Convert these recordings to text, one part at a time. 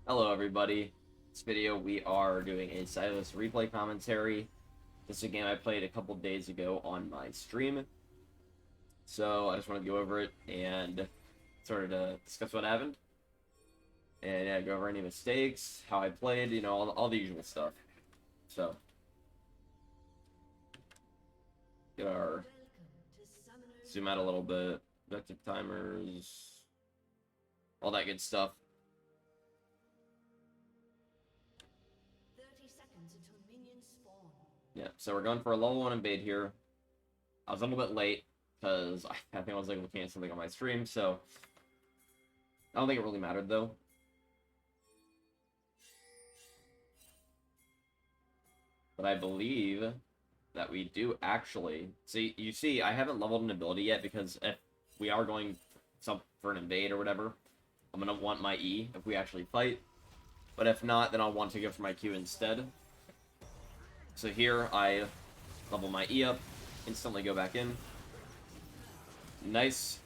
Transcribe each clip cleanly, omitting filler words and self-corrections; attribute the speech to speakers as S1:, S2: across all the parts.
S1: Hello everybody. This video we are doing a Sylas replay commentary. This is a game I played a couple days ago on my stream. So I just want to go over it and sort of discuss what happened. And yeah, go over any mistakes, how I played, you know, all the usual stuff. So get our zoom out a little bit, objective timers, all that good stuff.
S2: 30 seconds until minions spawn.
S1: Yeah, so we're going for a level 1 invade here. I was a little bit late because I think I was like looking at something on my stream, so I don't think it really mattered though. But I believe that we do actually see. You see, I haven't leveled an ability yet because if we are going for an invade or whatever, I'm gonna want my E if we actually fight. But if not, then I'll want to go for my Q instead. So here I level my E up, instantly go back in. Nice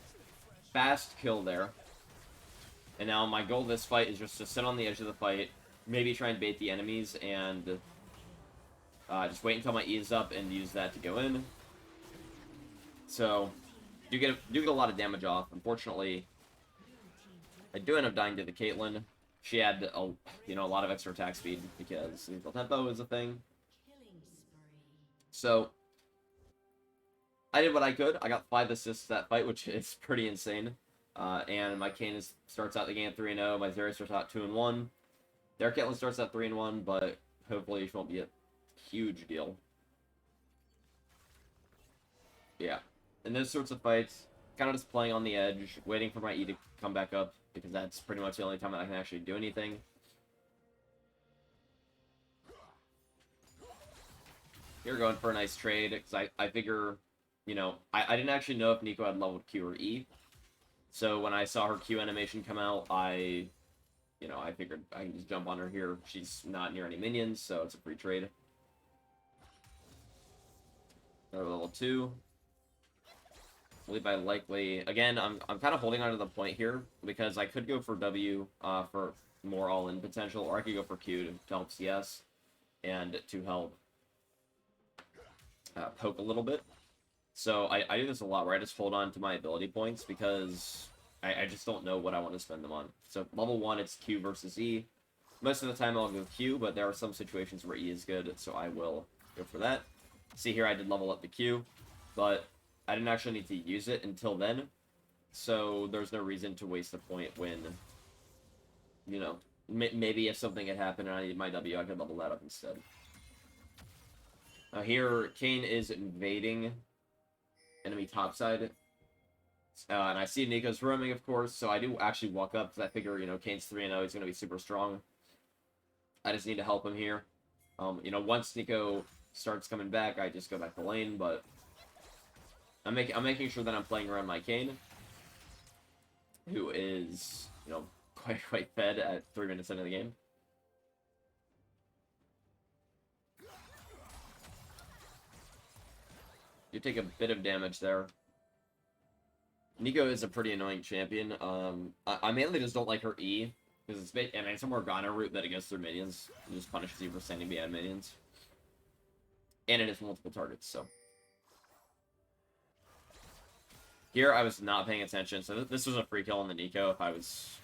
S1: fast kill there. And now my goal this fight is just to sit on the edge of the fight, maybe try and bait the enemies, and just wait until my E is up and use that to go in. So, do get a lot of damage off. Unfortunately, I do end up dying to the Caitlyn. She had a lot of extra attack speed because lethal tempo is a thing. So, I did what I could. I got 5 assists that fight, which is pretty insane. And my Kayn starts out the game at 3-0. My Zeri starts out 2-1. Their Caitlyn starts out 3-1, but hopefully she won't be a huge deal. Yeah. In those sorts of fights, kind of just playing on the edge, waiting for my E to come back up, because that's pretty much the only time that I can actually do anything. You're going for a nice trade, because I figure, I didn't actually know if Neeko had leveled Q or E. So when I saw her Q animation come out, I figured I can just jump on her here. She's not near any minions, so it's a free trade. Another level 2. I believe I likely... Again, I'm kind of holding on to the point here, because I could go for W for more all-in potential, or I could go for Q to help CS, and to help poke a little bit. So I do this a lot, where I just hold on to my ability points, because I just don't know what I want to spend them on. So level 1, it's Q versus E. Most of the time I'll go Q, but there are some situations where E is good, so I will go for that. See here, I did level up the Q, but I didn't actually need to use it until then, so there's no reason to waste a point when, maybe if something had happened and I needed my W, I could level that up instead. Now here, Kayn is invading enemy topside, and I see Neeko's roaming, of course, so I do actually walk up, because I figure, Kayn's 3-0, he's going to be super strong. I just need to help him here. Once Neeko starts coming back, I just go back to lane, but I'm making sure that I'm playing around my Kayn, who is, quite fed at 3 minutes into the game. You take a bit of damage there. Neeko is a pretty annoying champion. I mainly just don't like her E, because it's a Morgana route that it goes through minions. It just punishes you for standing behind minions. And it has multiple targets, so. Here, I was not paying attention, so this was a free kill on the Neeko if I was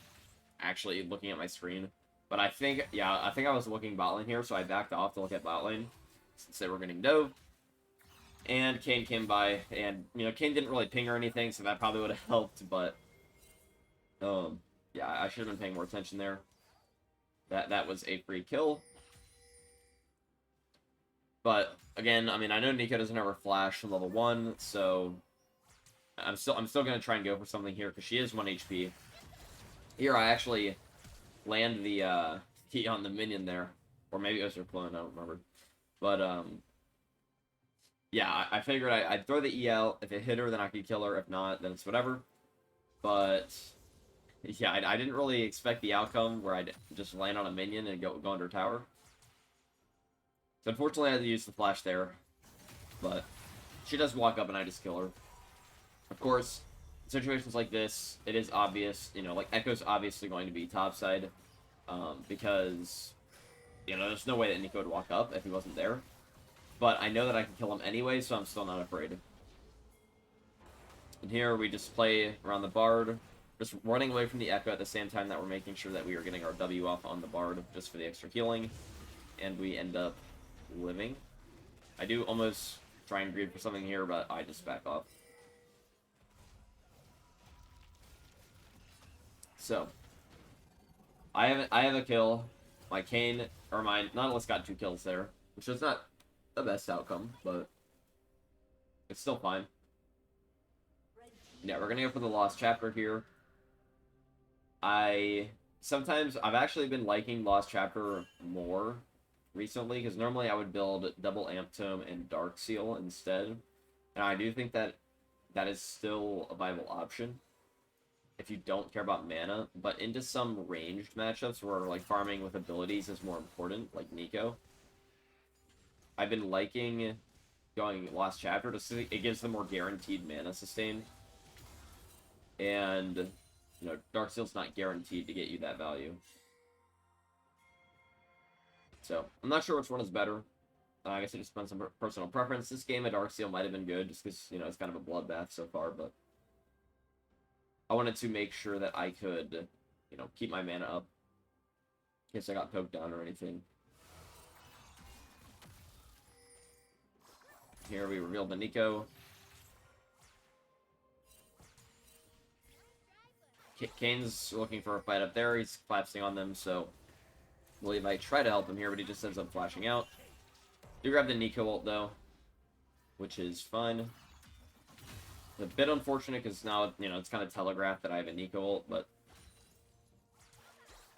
S1: actually looking at my screen. But I think I was looking bot lane here, so I backed off to look at bot lane, since they were getting dove. And Kayn came by, and, Kayn didn't really ping or anything, so that probably would have helped, but, yeah, I should have been paying more attention there. That was a free kill. But, again, I know Neeko doesn't ever flash from level 1, so I'm still going to try and go for something here, because she is 1 HP. Here, I actually land the key on the minion there. Or maybe it was her clone, I don't remember. But, yeah, I figured I'd throw the E out. If it hit her, then I could kill her. If not, then it's whatever. But, yeah, I didn't really expect the outcome where I'd just land on a minion and go under tower. So, unfortunately, I had to use the flash there. But she does walk up and I just kill her. Of course, in situations like this, it is obvious, like Echo's obviously going to be topside. because, you know, there's no way that Neeko would walk up if he wasn't there. But I know that I can kill him anyway, so I'm still not afraid. And here we just play around the Bard, just running away from the Echo at the same time that we're making sure that we are getting our W off on the Bard just for the extra healing. And we end up living. I do almost try and greed for something here, but I just back off. So, I have a kill. My Kayn, or my Nautilus got 2 kills there, which is not the best outcome, but it's still fine. Yeah, we're gonna go for the Lost Chapter here. Sometimes I've actually been liking Lost Chapter more recently, because normally I would build double Amp Tome and Dark Seal instead, and I do think that that is still a viable option if you don't care about mana, but into some ranged matchups where like farming with abilities is more important, like Neeko, I've been liking going Lost Chapter to see it gives them more guaranteed mana sustain. And, you know, Dark Seal's not guaranteed to get you that value. So, I'm not sure which one is better. I guess it just depends on personal preference. This game, a Dark Seal might have been good, just because, you know, it's kind of a bloodbath so far, but I wanted to make sure that I could, you know, keep my mana up in case I got poked down or anything. Here we reveal the Neeko. Kane's looking for a fight up there. He's collapsing on them, so I believe I try to help him here, but he just ends up flashing out. Do grab the Neeko ult, though, which is fun. It's a bit unfortunate, because now, you know, it's kind of telegraphed that I have a Neeko ult, but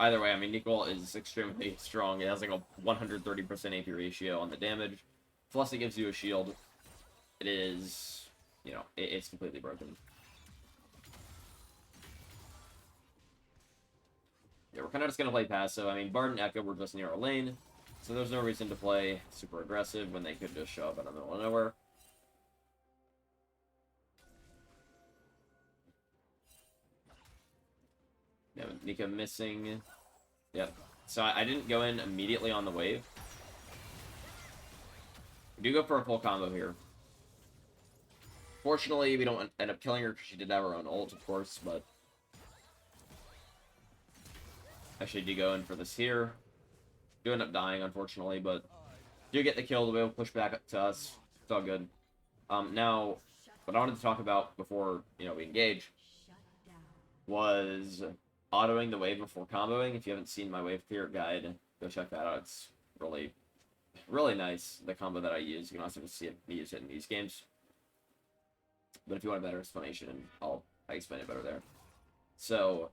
S1: either way, I mean, Neeko ult is extremely strong. It has like a 130% AP ratio on the damage. Plus, it gives you a shield. It is, you know, it's completely broken. Yeah, we're kind of just going to play passive. I mean, Bard and Echo were just near our lane, so there's no reason to play super aggressive when they could just show up out of the middle of nowhere. Yeah, Neeko missing. Yep. So I didn't go in immediately on the wave. We do go for a full combo here. Fortunately, we don't end up killing her because she did have her own ult, of course, but actually do go in for this here. Do end up dying, unfortunately, but do get the kill to be able to push back up to us. It's all good. Now, what I wanted to talk about before, you know, we engage was autoing the wave before comboing. If you haven't seen my wave clear guide, go check that out. It's really, really nice, the combo that I use. You can also just see it, use it in these games. But if you want a better explanation, I'll explain it better there. So,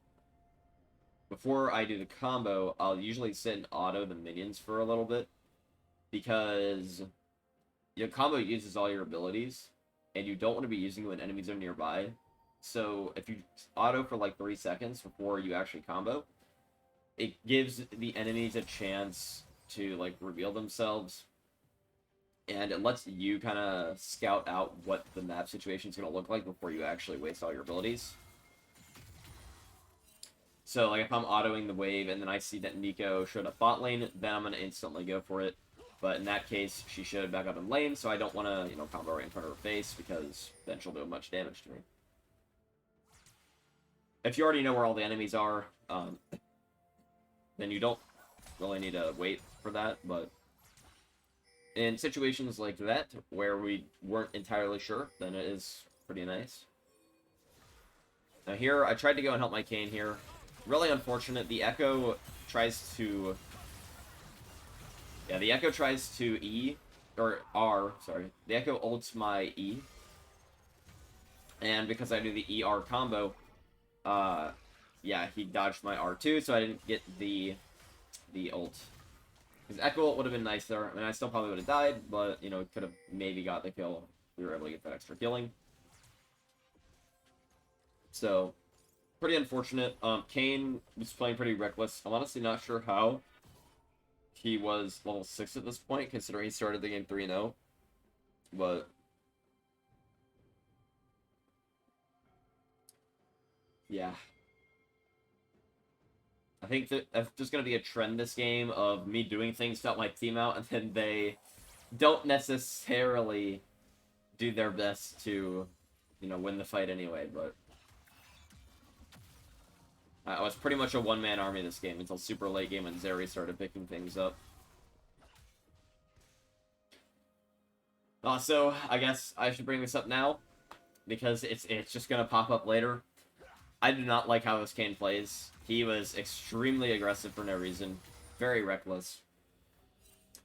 S1: before I do the combo, I'll usually sit and auto the minions for a little bit, because your combo uses all your abilities, and you don't want to be using them when enemies are nearby. So if you auto for like 3 seconds before you actually combo, it gives the enemies a chance to like reveal themselves, and it lets you kind of scout out what the map situation is going to look like before you actually waste all your abilities. So, like, if I'm autoing the wave and then I see that Neeko showed up bot lane, then I'm going to instantly go for it. But in that case, she showed back up in lane, so I don't want to, you know, combo right in front of her face, because then she'll do much damage to me. If you already know where all the enemies are, then you don't really need to wait for that, but in situations like that, where we weren't entirely sure, then it is pretty nice. Now here, I tried to go and help my Kayn here. Really unfortunate. The Echo tries to... Yeah, the Echo tries to E, or R, sorry. The Echo ults my E. And because I do the ER combo, yeah, he dodged my R2, so I didn't get the ult. Because Echo ult would have been nice there. I mean, I still probably would have died, but, you know, could have maybe got the kill. We were able to get that extra killing. So, pretty unfortunate. Kayn was playing pretty reckless. I'm honestly not sure how he was level 6 at this point, considering he started the game 3-0. But yeah. I think that that's just going to be a trend this game of me doing things to help my team out, and then they don't necessarily do their best to, you know, win the fight anyway, but I was pretty much a one-man army this game until super late game when Zeri started picking things up. Also, I guess I should bring this up now, because it's just gonna pop up later. I do not like how this Kane plays. He was extremely aggressive for no reason. Very reckless.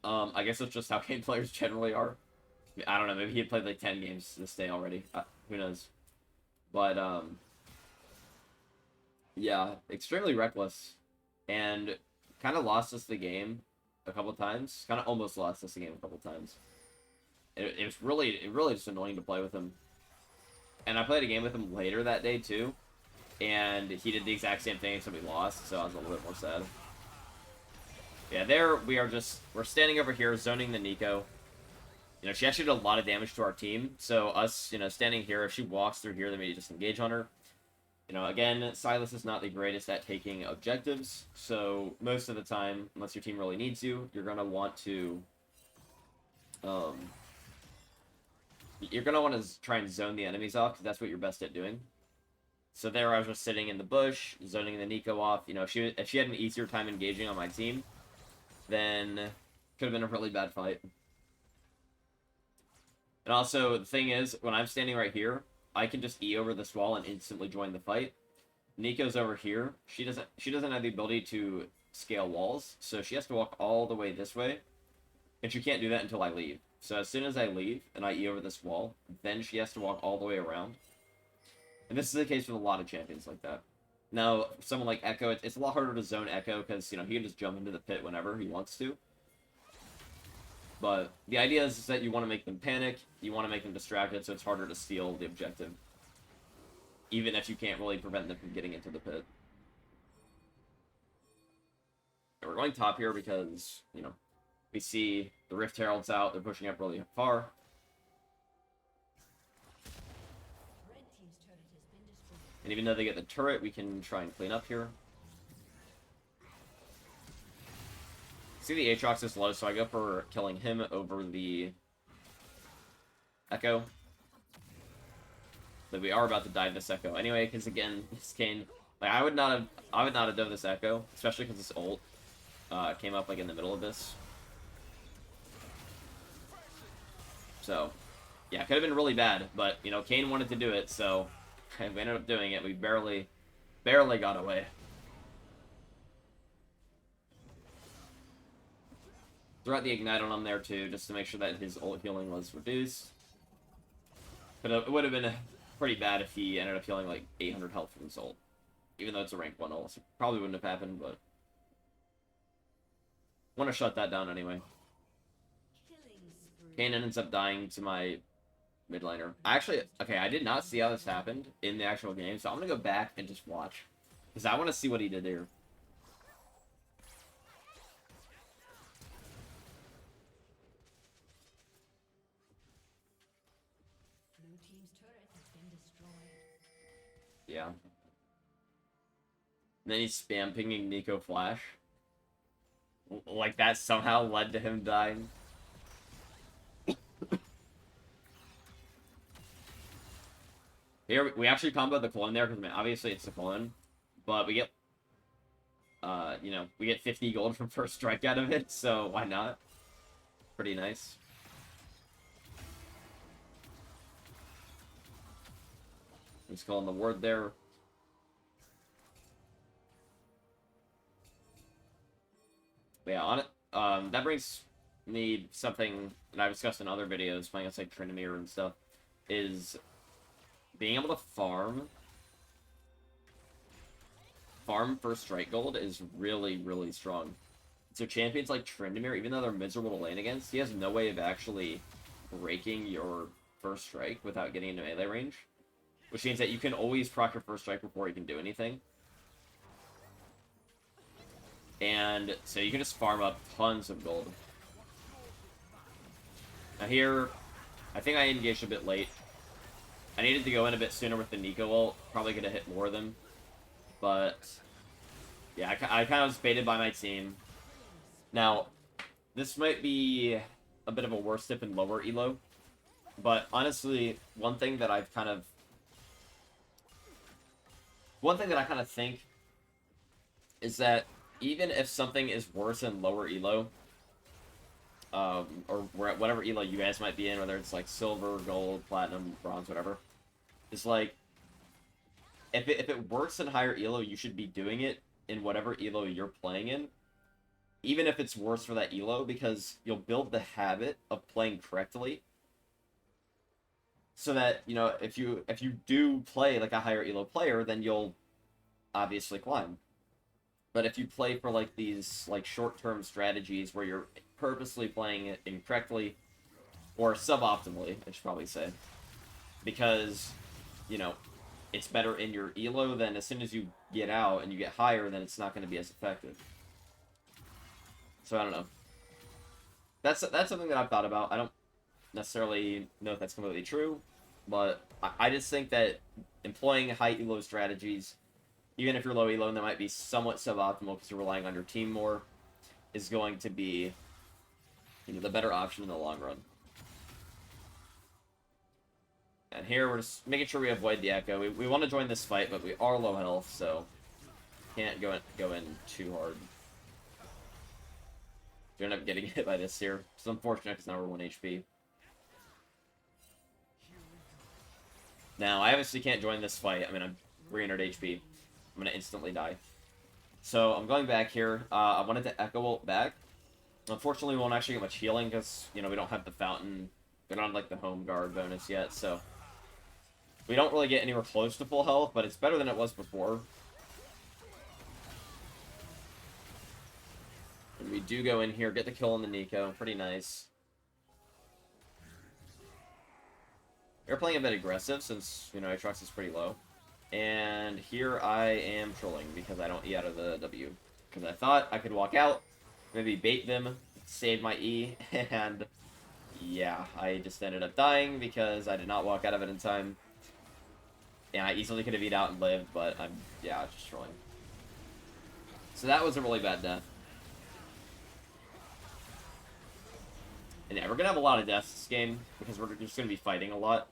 S1: I guess it's just how Kane players generally are. I don't know, maybe he had played like 10 games this day already. Who knows? But, yeah, extremely reckless. And kind of lost us the game a couple times. Kind of almost lost us the game a couple times. It was really just annoying to play with him. And I played a game with him later that day, too. And he did the exact same thing, except we lost, so I was a little bit more sad. Yeah, there we are we're standing over here, zoning the Neeko. You know, she actually did a lot of damage to our team, so us, you know, standing here, if she walks through here, then we just engage on her. You know, again, Sylas is not the greatest at taking objectives, so most of the time, unless your team really needs you, you're going to want to, try and zone the enemies off, because that's what you're best at doing. So there I was just sitting in the bush, zoning the Neeko off. You know, if she had an easier time engaging on my team, then could have been a really bad fight. And also, the thing is, when I'm standing right here, I can just E over this wall and instantly join the fight. Neeko's over here. She doesn't have the ability to scale walls, so she has to walk all the way this way, and she can't do that until I leave. So as soon as I leave and I E over this wall, then she has to walk all the way around. And this is the case with a lot of champions like that. Now, someone like Echo, it's a lot harder to zone Echo because, you know, he can just jump into the pit whenever he wants to. But the idea is that you want to make them panic, you want to make them distracted, so it's harder to steal the objective. Even if you can't really prevent them from getting into the pit. And we're going top here because, you know, we see the Rift Herald's out, they're pushing up really far. And even though they get the turret, we can try and clean up here. See the Aatrox is low, so I go for killing him over the Echo. But we are about to dive this Echo anyway, because again, this Kane, like I would not have done this Echo, especially because this ult came up like in the middle of this. So, yeah, it could have been really bad, but you know, Kane wanted to do it, so we ended up doing it. We barely got away. Throw out the Ignite on him there too, just to make sure that his ult healing was reduced. But it would have been pretty bad if he ended up healing like 800 health from his ult. Even though it's a rank 1 ult, so probably wouldn't have happened, but want to shut that down anyway. Kane ends up dying to my mid laner. Okay, I did not see how this happened in the actual game, so I'm gonna go back and just watch. Because I want to see what he did here.
S2: Blue team's turret has been destroyed.
S1: Yeah. And then he's spam pinging Neeko Flash. Like that somehow led to him dying. Here, we actually comboed the clone there, because, I mean, obviously it's the clone, but we get, you know, we get 50 gold from first strike out of it, so why not? Pretty nice. He's calling the word there. But yeah, on it, that brings me something that I've discussed in other videos, playing us like Tryndamere and stuff, is being able to farm first strike gold is really strong. So champions like Tryndamere, even though they're miserable to lane against, he has no way of actually breaking your first strike without getting into melee range. Which means that you can always proc your first strike before he can do anything. And so you can just farm up tons of gold. Now here, I think I engaged a bit late. I needed to go in a bit sooner with the Neeko ult. Probably could have hit more of them. But Yeah, I kind of was baited by my team. Now, this might be a bit of a worse tip in lower elo, but honestly, one thing that I kind of think is that even if something is worse in lower elo, or whatever elo you guys might be in, whether it's like silver, gold, platinum, bronze, whatever, it's like if it works in higher elo, you should be doing it in whatever elo you're playing in, even if it's worse for that elo, because you'll build the habit of playing correctly. So that, you know, if you do play like a higher elo player, then you'll obviously climb. But if you play for like these like short-term strategies where you're purposely playing it incorrectly or suboptimally, I should probably say, because, you know, it's better in your elo, then as soon as you get out and you get higher, then it's not going to be as effective. So I don't know. That's something that I've thought about. I don't necessarily know if that's completely true, but I just think that employing high elo strategies, even if you're low elo and that might be somewhat suboptimal because you're relying on your team more, is going to be, you know, the better option in the long run. And here we're just making sure we avoid the Echo. We want to join this fight, but we are low health, so can't go in too hard. We end up getting hit by this here. It's unfortunate because now we're 1 HP. Now, I obviously can't join this fight. I mean, I'm 300 HP. I'm going to instantly die. So, I'm going back here. I wanted to Echo ult back. Unfortunately, we won't actually get much healing because, you know, we don't have the fountain. We don't have, like, the home guard bonus yet, so we don't really get anywhere close to full health, but it's better than it was before. And we do go in here, get the kill on the Neeko. Pretty nice. We're playing a bit aggressive since, you know, Aatrox is pretty low. And here I am trolling because I don't E out of the W. Because I thought I could walk out, maybe bait them, save my E, and yeah, I just ended up dying because I did not walk out of it in time. And I easily could have E'd out and lived, but yeah, just trolling. So that was a really bad death. And yeah, we're gonna have a lot of deaths this game because we're just gonna be fighting a lot.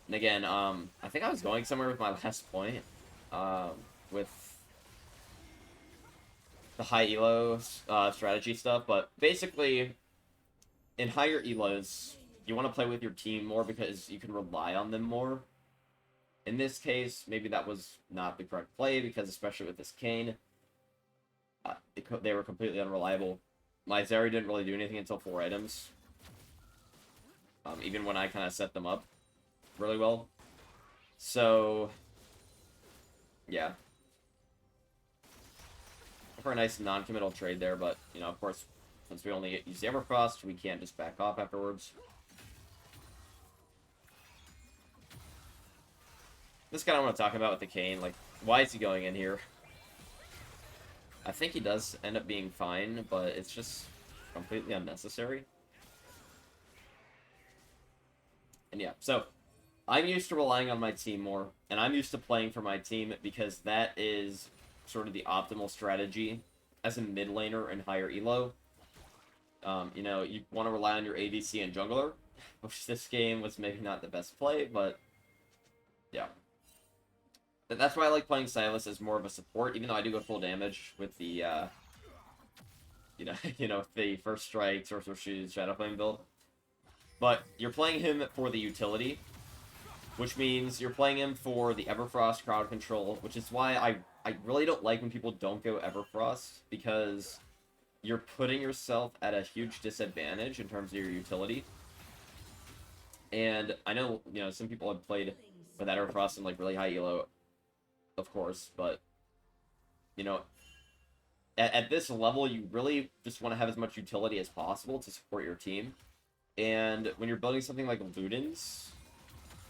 S1: And again, I think I was going somewhere with my last point, with the high elo strategy stuff, but basically, in higher elos, you want to play with your team more because you can rely on them more. In this case, maybe that was not the correct play because, especially with this Kayn, they were completely unreliable. My Zeri didn't really do anything until 4 items, even when I kind of set them up really well. So, yeah. For a nice non-committal trade there, but, you know, of course, since we only use the Everfrost, we can't just back off afterwards. This guy I want to talk about with the Kayn, like, why is he going in here? I think he does end up being fine, but it's just completely unnecessary. And yeah, so I'm used to relying on my team more, and I'm used to playing for my team because that is sort of the optimal strategy as a mid laner in higher elo. You know, you want to rely on your ADC and jungler, which this game was maybe not the best play, but yeah. That's why I like playing Sylas as more of a support, even though I do go full damage with the, the First Strike, Sorcerer's Shoes, Shadow Flame build. But you're playing him for the utility, which means you're playing him for the Everfrost crowd control, which is why I really don't like when people don't go Everfrost, because you're putting yourself at a huge disadvantage in terms of your utility. And I know, you know, some people have played with Everfrost in, like, really high elo, of course, but, you know, at this level, you really just want to have as much utility as possible to support your team. And when you're building something like Ludens,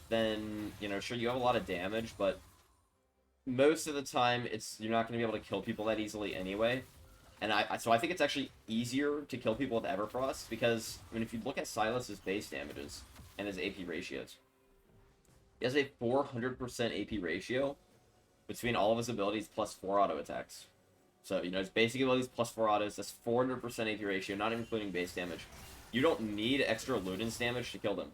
S1: then, you know, sure, you have a lot of damage, but most of the time, you're not going to be able to kill people that easily anyway. And so I think it's actually easier to kill people with Everfrost, because, I mean, if you look at Sylas' base damages and his AP ratios, he has a 400% AP ratio, between all of his abilities plus 4 auto attacks. So, you know, his basic abilities plus 4 autos, that's 400% AP ratio, not including base damage. You don't need extra Ludens damage to kill them.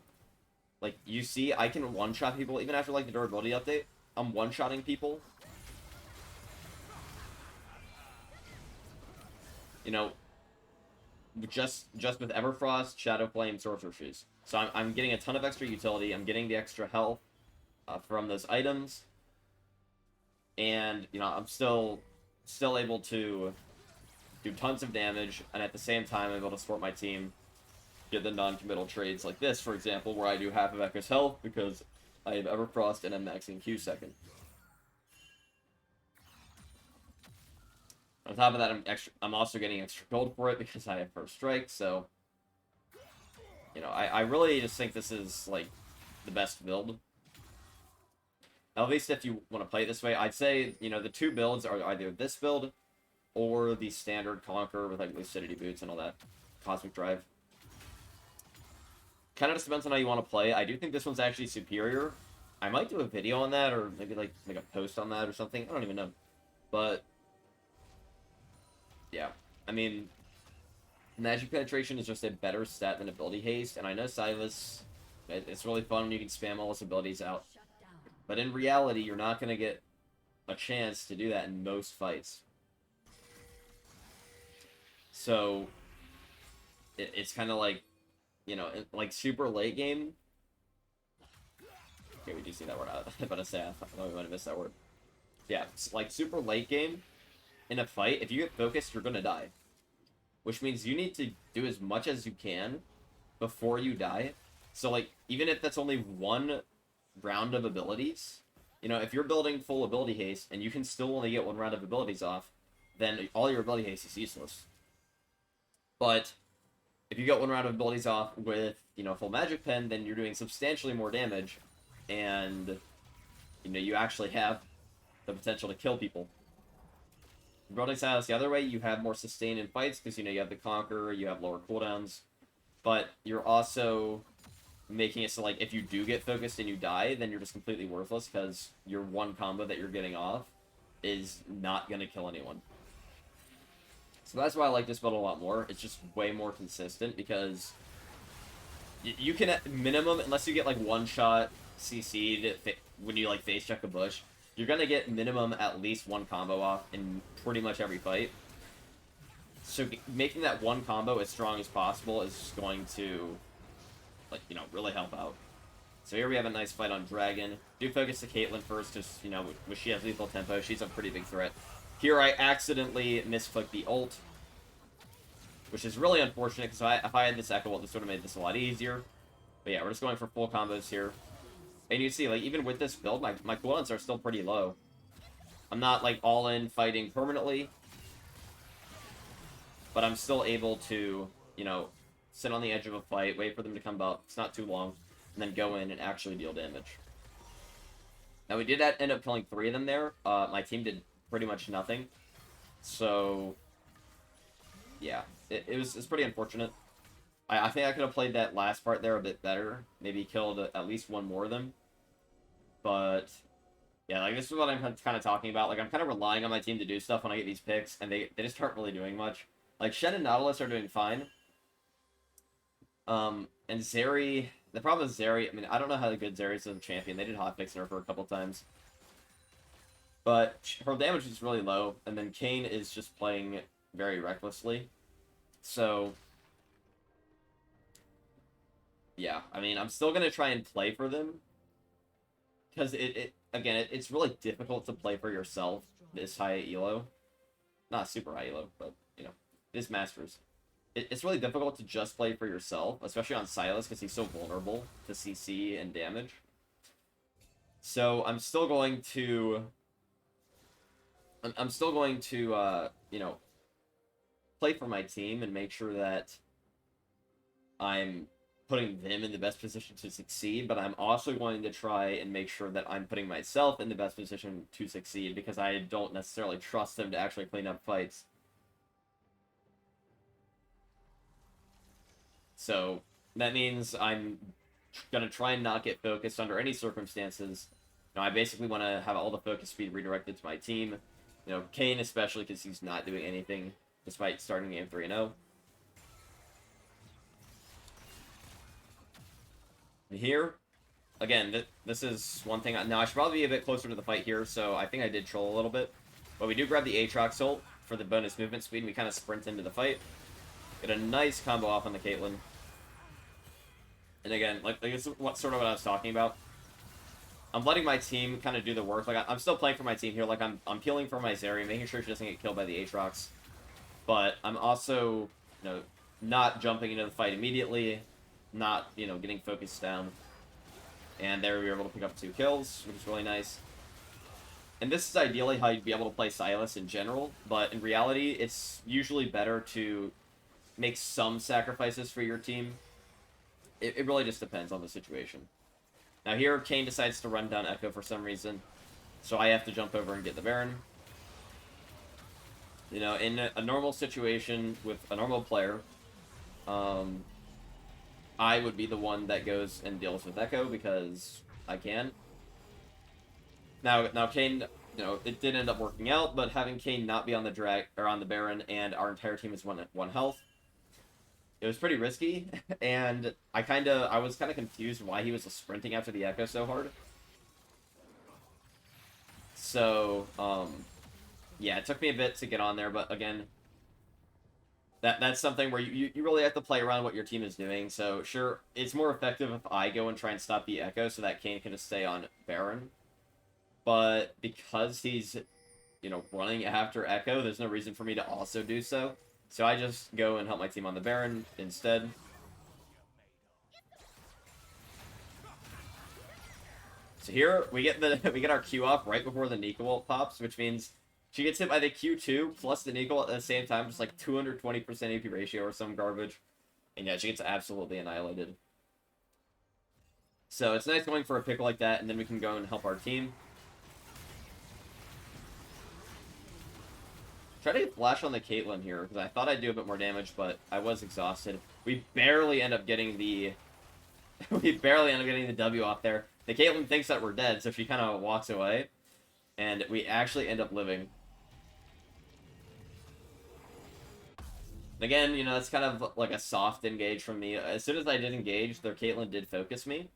S1: Like, you see, I can one-shot people, even after, like, the durability update. I'm one-shotting people. You know, just with Everfrost, Shadow Flame, Sorcerer Shoes. So I'm getting a ton of extra utility. I'm getting the extra health from those items. And, you know, I'm still able to do tons of damage, and at the same time, I'm able to support my team, get the non-committal trades like this, for example, where I do half of Echo's health because I have Everfrost and I'm maxing Q second. On top of that, I'm also getting extra gold for it because I have first strike, so, you know, I really just think this is, like, the best build. At least if you want to play it this way, I'd say, you know, the two builds are either this build or the standard Conqueror with, like, Lucidity Boots and all that Cosmic Drive. Kind of just depends on how you want to play. I do think this one's actually superior. I might do a video on that, or maybe, like a post on that or something. I don't even know. But, yeah. I mean, Magic Penetration is just a better stat than Ability Haste, and I know Sylas, it's really fun when you can spam all his abilities out. But in reality, you're not going to get a chance to do that in most fights. So, it's kind of like, you know, like super late game. Okay, we do see that word. I was about to say, I thought we might have missed that word. Yeah, like super late game in a fight, if you get focused, you're going to die. Which means you need to do as much as you can before you die. So, like, even if that's only one round of abilities, you know, if you're building full ability haste and you can still only get one round of abilities off, then all your ability haste is useless. But if you get one round of abilities off with, you know, full magic pen, then you're doing substantially more damage, and, you know, you actually have the potential to kill people. Building Sylas the other way, you have more sustain in fights, because, you know, you have the Conqueror, you have lower cooldowns, but you're also making it so, like, if you do get focused and you die, then you're just completely worthless, because your one combo that you're getting off is not going to kill anyone. So that's why I like this build a lot more. It's just way more consistent, because you can, at minimum, unless you get, like, one-shot CC'd when you, like, face check a bush, you're going to get minimum at least one combo off in pretty much every fight. So making that one combo as strong as possible is going to, like, you know, really help out. So here we have a nice fight on Dragon. Do focus to Caitlyn first, just, you know, when she has lethal tempo, she's a pretty big threat. Here I accidentally misclicked the ult, which is really unfortunate, because if I had this Echo ult, this would have made this a lot easier. But yeah, we're just going for full combos here. And you see, like, even with this build, my cooldowns are still pretty low. I'm not, like, all-in fighting permanently, but I'm still able to, you know, sit on the edge of a fight, wait for them to come up, it's not too long, and then go in and actually deal damage. Now, we did end up killing 3 of them there. My team did pretty much nothing. So, yeah, it's pretty unfortunate. I think I could have played that last part there a bit better. Maybe killed at least one more of them. But, yeah, like, this is what I'm kind of talking about. Like, I'm kind of relying on my team to do stuff when I get these picks, and they just aren't really doing much. Like, Shen and Nautilus are doing fine. And Zeri, the problem with Zeri, I mean, I don't know how good Zeri is as a champion. They did hotfix her for a couple times. But her damage is really low, and then Kayn is just playing very recklessly. So, yeah, I mean, I'm still going to try and play for them. Because it's really difficult to play for yourself this high elo. Not super high elo, but, you know, it is Masters. It's really difficult to just play for yourself, especially on Sylas, because he's so vulnerable to CC and damage. So I'm still going to... you know, play for my team and make sure that I'm putting them in the best position to succeed, but I'm also going to try and make sure that I'm putting myself in the best position to succeed, because I don't necessarily trust them to actually clean up fights. So that means I'm gonna try and not get focused under any circumstances, I basically want to have all the focus speed redirected to my team. Kane especially because he's not doing anything despite starting game 3-0. Here, again, this is one thing. Now, I should probably be a bit closer to the fight here, so I think I did troll a little bit. But we do grab the Aatrox ult for the bonus movement speed, and we kind of sprint into the fight. Get a nice combo off on the Caitlyn. And again, like this is sort of what I was talking about. I'm letting my team kind of do the work. Like, I'm still playing for my team here. Like, I'm peeling for my Zeri, making sure she doesn't get killed by the Aatrox. But I'm also, not jumping into the fight immediately, not, getting focused down. And there we were able to pick up 2 kills, which is really nice. And this is ideally how you'd be able to play Sylas in general, but in reality, it's usually better to make some sacrifices for your team. It really just depends on the situation. Now here, Kane decides to run down Echo for some reason, so I have to jump over and get the Baron. In a normal situation with a normal player, I would be the one that goes and deals with Echo because I can. Now Kane, it did end up working out, but having Kane not be on the on the Baron and our entire team is one health, it was pretty risky, and I was kind of confused why he was sprinting after the Echo so hard. So, yeah, it took me a bit to get on there, but again, that's something where you really have to play around what your team is doing. So, sure, it's more effective if I go and try and stop the Echo so that Kane can just stay on Baron. But because he's, running after Echo, there's no reason for me to also do so. So I just go and help my team on the Baron instead. So here we get our Q off right before the Neeko ult pops, which means she gets hit by the Q2 plus the Neeko at the same time, just like 220% AP ratio or some garbage. And yeah, she gets absolutely annihilated. So it's nice going for a pick like that, and then we can go and help our team. Try to get flash on the Caitlyn here, because I thought I'd do a bit more damage, but I was exhausted. We barely end up getting the... W off there. The Caitlyn thinks that we're dead, so she kind of walks away. And we actually end up living. Again, it's kind of like a soft engage from me. As soon as I did engage, their Caitlyn did focus me.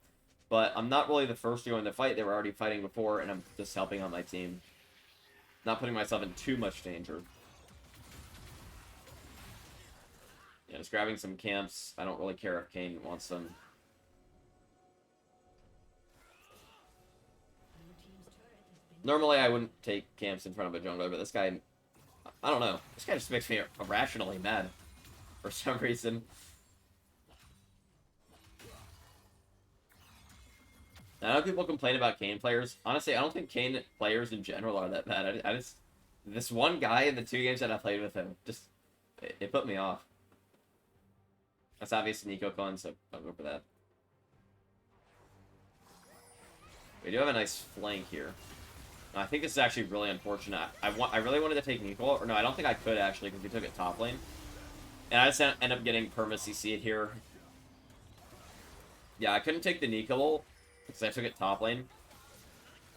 S1: But I'm not really the first to go in the fight. They were already fighting before, and I'm just helping on my team. Not putting myself in too much danger. Yeah, just grabbing some camps. I don't really care if Kane wants them. Normally, I wouldn't take camps in front of a jungler, but this guy... I don't know. This guy just makes me irrationally mad. For some reason. I know people complain about Kane players. Honestly, I don't think Kane players in general are that bad. I just... This one guy in the 2 games that I played with him, just... It put me off. That's obviously Neeko con, so I'll go for that. We do have a nice flank here. I think this is actually really unfortunate. I really wanted to take Neeko, or no, I don't think I could actually, because we took it top lane. And I just end up getting perma CC'd here. Yeah, I couldn't take the Neeko ult, because I took it top lane.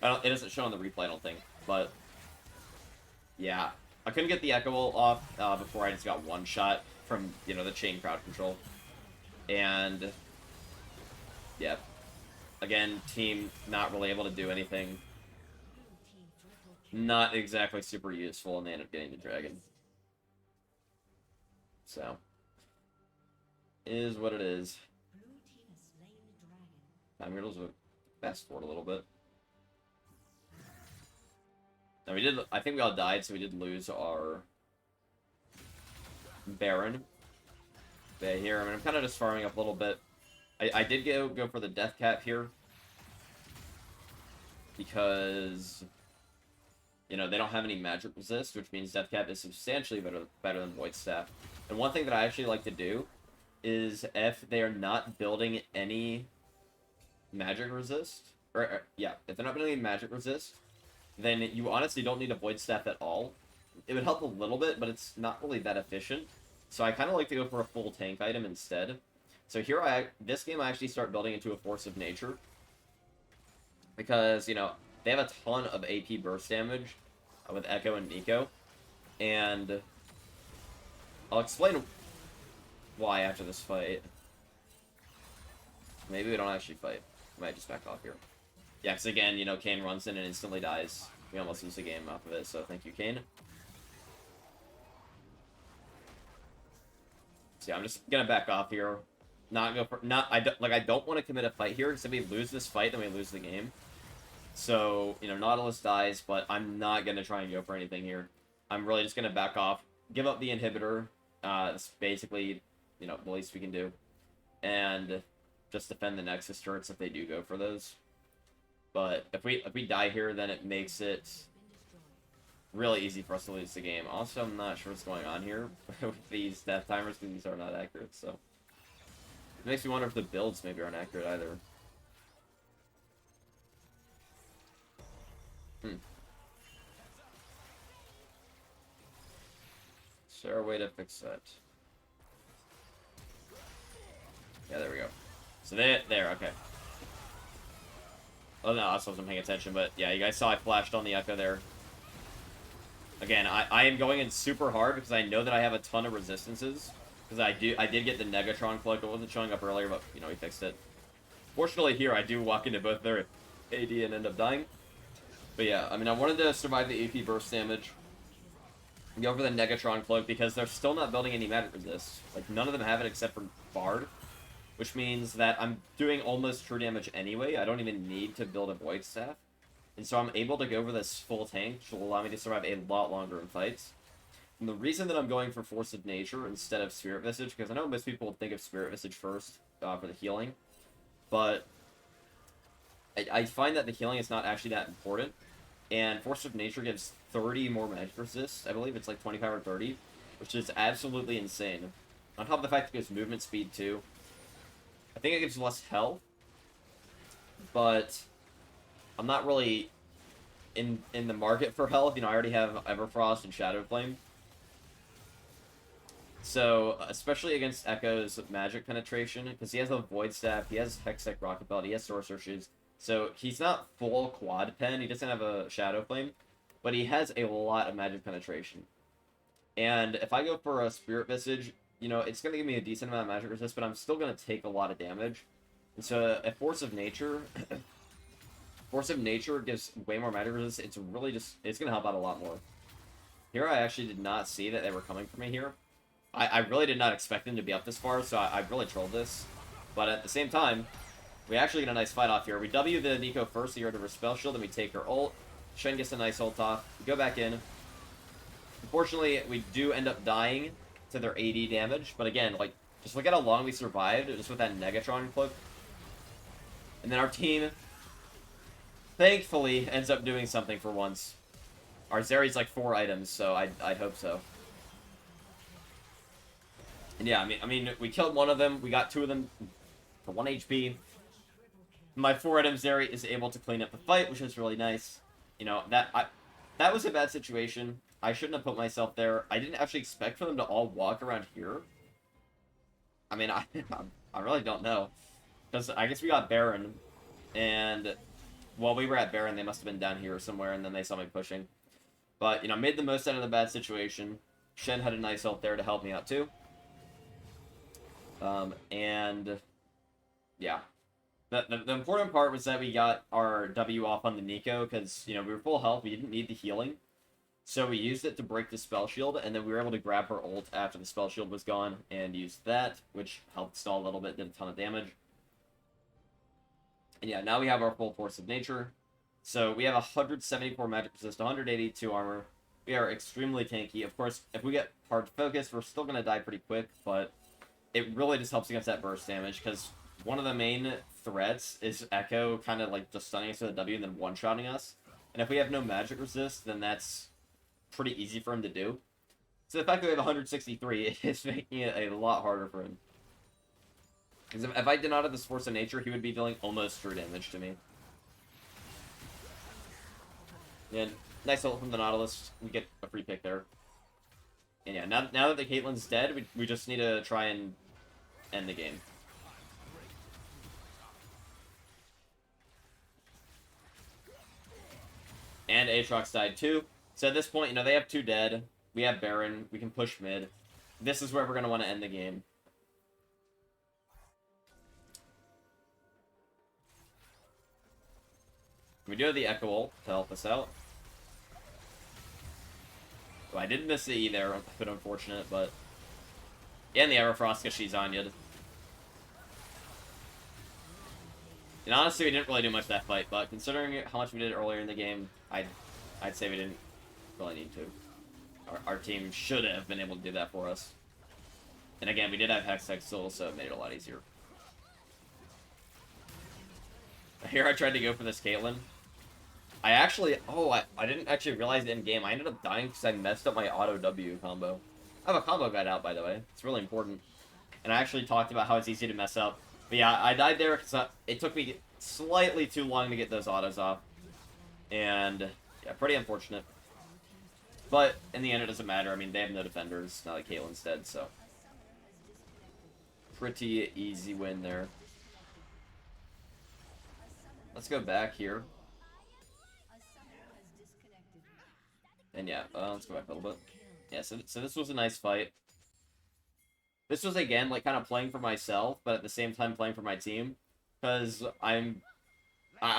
S1: It doesn't show on the replay, I don't think, but... Yeah, I couldn't get the Echo ult off before I just got one shot from, the chain crowd control. And, yeah. Again, team not really able to do anything. Not exactly super useful, and they end up getting the dragon. So, is what it is. Time Riddles would fast forward a little bit. Now I think we all died, so we did lose our Baron. But here, I'm kind of just farming up a little bit. I did go for the Death Cap here. Because, they don't have any magic resist, which means Death Cap is substantially better than Void Staff. And one thing that I actually like to do is if they are not building any magic resist, if they're not building any magic resist, then you honestly don't need a Void Staff at all. It would help a little bit, but it's not really that efficient. So I kind of like to go for a full tank item instead. So here this game I actually start building into a Force of Nature. Because, they have a ton of AP burst damage with Echo and Neeko, and I'll explain why after this fight. Maybe we don't actually fight. We might just back off here. Yeah, because again, you know, Kane runs in and instantly dies. We almost lose the game off of it, so thank you, Kane. So yeah, I'm just gonna back off here. Not go for I don't want to commit a fight here, because if we lose this fight, then we lose the game. So, you know, Nautilus dies, but I'm not gonna try and go for anything here. I'm really just gonna back off, give up the inhibitor. It's basically, you know, the least we can do. And just defend the Nexus turrets if they do go for those. But if we die here, then it makes it really easy for us to lose the game. Also, I'm not sure what's going on here with these death timers, because these are not accurate, so. It makes me wonder if the builds maybe aren't accurate either. Is there a way to fix that? Yeah, there we go. So there, okay. Oh no, I wasn't paying attention, but yeah, you guys saw I flashed on the Echo there. Again, I am going in super hard because I know that I have a ton of resistances. Because I did get the Negatron cloak. It wasn't showing up earlier, but you know, we fixed it. Fortunately here, I do walk into both their AD and end up dying. But yeah, I mean, I wanted to survive the AP burst damage. Go for the Negatron cloak because they're still not building any magic resist. Like, none of them have it except for Bard. Which means that I'm doing almost true damage anyway. I don't even need to build a Void Staff. And so I'm able to go for this full tank, which will allow me to survive a lot longer in fights. And the reason that I'm going for Force of Nature instead of Spirit Visage, because I know most people would think of Spirit Visage first for the healing. But I find that the healing is not actually that important. And Force of Nature gives 30 more magic resist. I believe it's like 25 or 30, which is absolutely insane. On top of the fact it gives movement speed too. I think it gives less health, but I'm not really in the market for health. You know, I already have Everfrost and Shadow Flame. So, especially against Echo's magic penetration, because he has a Void Staff, he has Hextech Rocket Belt, he has Sorcerer Shoes. So, he's not full quad pen, he doesn't have a Shadow Flame, but he has a lot of magic penetration. And if I go for a Spirit Visage, you know, it's going to give me a decent amount of magic resist, but I'm still going to take a lot of damage. And so, a Force of Nature... Force of Nature gives way more magic resist. It's really just... It's going to help out a lot more. Here, I actually did not see that they were coming for me here. I really did not expect them to be up this far, so I really trolled this. But at the same time, we actually get a nice fight off here. We W the Neeko first, so you're under Spell Shield, then we take her ult. Shen gets a nice ult off. We go back in. Unfortunately, we do end up dying to their AD damage. But again, like, just look at how long we survived just with that Negatron cloak. And then our team, thankfully, ends up doing something for once. Our Zeri's like 4 items, so I'd hope so. And yeah, I mean, we killed one of them. We got 2 of them for 1 HP. My 4-item Zeri is able to clean up the fight, which is really nice. You know, that was a bad situation. I shouldn't have put myself there. I didn't actually expect for them to all walk around here. I mean, I really don't know. Because I guess we got Baron, and while we were at Baron, they must have been down here somewhere, and then they saw me pushing. But, you know, made the most out of the bad situation. Shen had a nice ult there to help me out, too. And yeah, the important part was that we got our W off on the Neeko because, you know, we were full health, we didn't need the healing, so we used it to break the spell shield, and then we were able to grab her ult after the spell shield was gone and used that, which helped stall a little bit, did a ton of damage. And yeah, now we have our full Force of Nature, so we have 174 magic resist, 182 armor. We are extremely tanky. Of course, if we get hard focus, we're still gonna die pretty quick, but it really just helps against that burst damage, because one of the main threats is Echo kind of like just stunning us with a W and then one-shotting us. And if we have no magic resist, then that's pretty easy for him to do. So the fact that we have 163 is making it a lot harder for him. Because if I did not have this Force of Nature, he would be dealing almost true damage to me. And nice ult from the Nautilus. We get a free pick there. And yeah, now that the Caitlyn's dead, we just need to try and end the game. And Aatrox died too. So at this point, you know, they have 2 dead. We have Baron. We can push mid. This is where we're going to want to end the game. We do have the Echo ult to help us out. Well, I did miss the E there, a bit unfortunate, but... And the Everfrost because she's Anya'd. And honestly, we didn't really do much that fight, but considering how much we did earlier in the game, I'd say we didn't really need to. Our team should have been able to do that for us. And again, we did have Hextech still, so it made it a lot easier. Here I tried to go for this Caitlyn. I actually... Oh, I didn't actually realize in game. I ended up dying because I messed up my auto W combo. I have a combo guide out, by the way. It's really important. And I actually talked about how it's easy to mess up. But yeah, I died there because it took me slightly too long to get those autos off. And, yeah, pretty unfortunate. But, in the end, it doesn't matter. I mean, they have no defenders, not like Caitlyn's dead, so... Pretty easy win there. Let's go back here. And yeah, let's go back a little bit. Yeah, so this was a nice fight. This was, again, like, kind of playing for myself, but at the same time playing for my team. Because I'm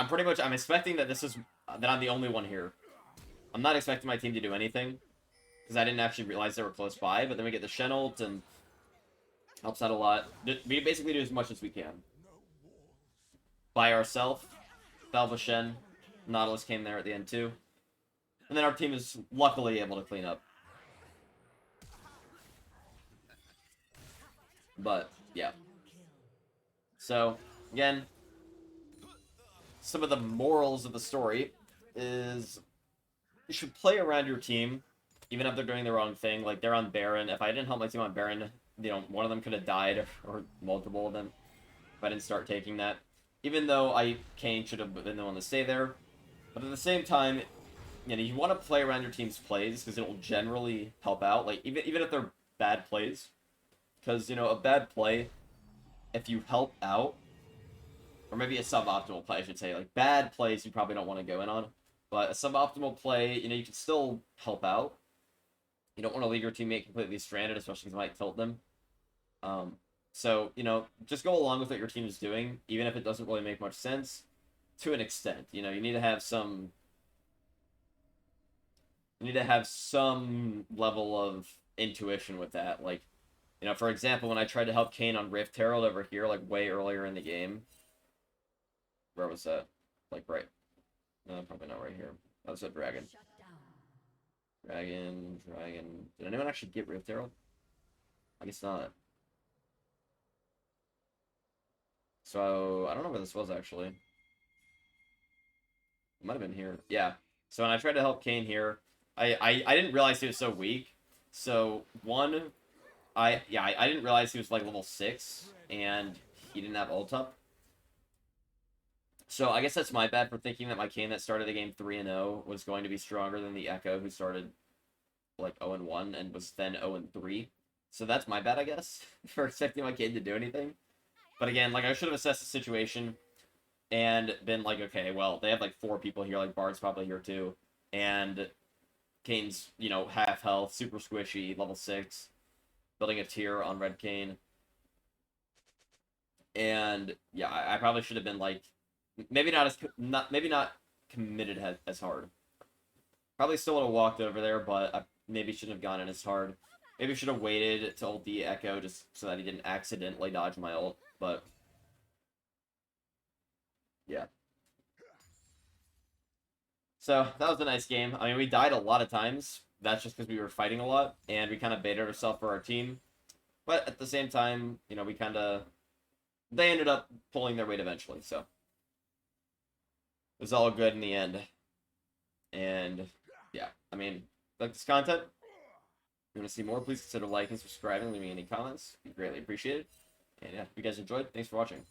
S1: pretty much... I'm expecting that that I'm the only one here. I'm not expecting my team to do anything. Because I didn't actually realize they were close by. But then we get the Shen ult, and... Helps out a lot. We basically do as much as we can. By ourselves. Valva Shen. Nautilus came there at the end, too. And then our team is luckily able to clean up. But, yeah. So, again, some of the morals of the story is you should play around your team, even if they're doing the wrong thing. Like, they're on Baron. If I didn't help my team on Baron, you know, one of them could have died, or multiple of them, if I didn't start taking that. Even though Kane should have been the one to stay there. But at the same time, you know, you want to play around your team's plays, because it will generally help out. Like, even if they're bad plays. Because, you know, a bad play, if you help out, or maybe a suboptimal play, I should say. Like, bad plays you probably don't want to go in on. But a suboptimal play, you know, you can still help out. You don't want to leave your teammate completely stranded, especially because it might tilt them. So, you know, just go along with what your team is doing, even if it doesn't really make much sense, to an extent. You know, you need to have some... You need to have some level of intuition with that. Like, you know, for example, when I tried to help Kane on Rift Herald over here, like, way earlier in the game. Where was that? Like, right. No, probably not right here. That was a dragon. Dragon. Did anyone actually get Rift Herald? I guess not. So, I don't know where this was, actually. It might have been here. Yeah. So, when I tried to help Kane here, I didn't realize he was so weak. So, I didn't realize he was, like, level 6, and he didn't have ult up. So, I guess that's my bad for thinking that my Kane that started the game 3-0 was going to be stronger than the Echo, who started, like, 0-1 and was then 0-3. So, that's my bad, I guess, for expecting my Kane to do anything. But again, like, I should have assessed the situation and been like, okay, well, they have, like, 4 people here, like, Bard's probably here, too. And Kane's, you know, half health, super squishy, level 6. Building a tier on Red Kane. And, yeah, I probably should have been, like, maybe not committed as hard. Probably still would have walked over there, but I maybe shouldn't have gone in as hard. Maybe should have waited to ult the Echo just so that he didn't accidentally dodge my ult, but... Yeah. So, that was a nice game. I mean, we died a lot of times. That's just because we were fighting a lot, and we kind of baited ourselves for our team. But at the same time, you know, they ended up pulling their weight eventually, so... It was all good in the end. And, yeah, I mean, if you like this content, if you want to see more, please consider liking, subscribing, leaving any comments. It'd be greatly appreciated. And yeah, if you guys enjoyed, thanks for watching.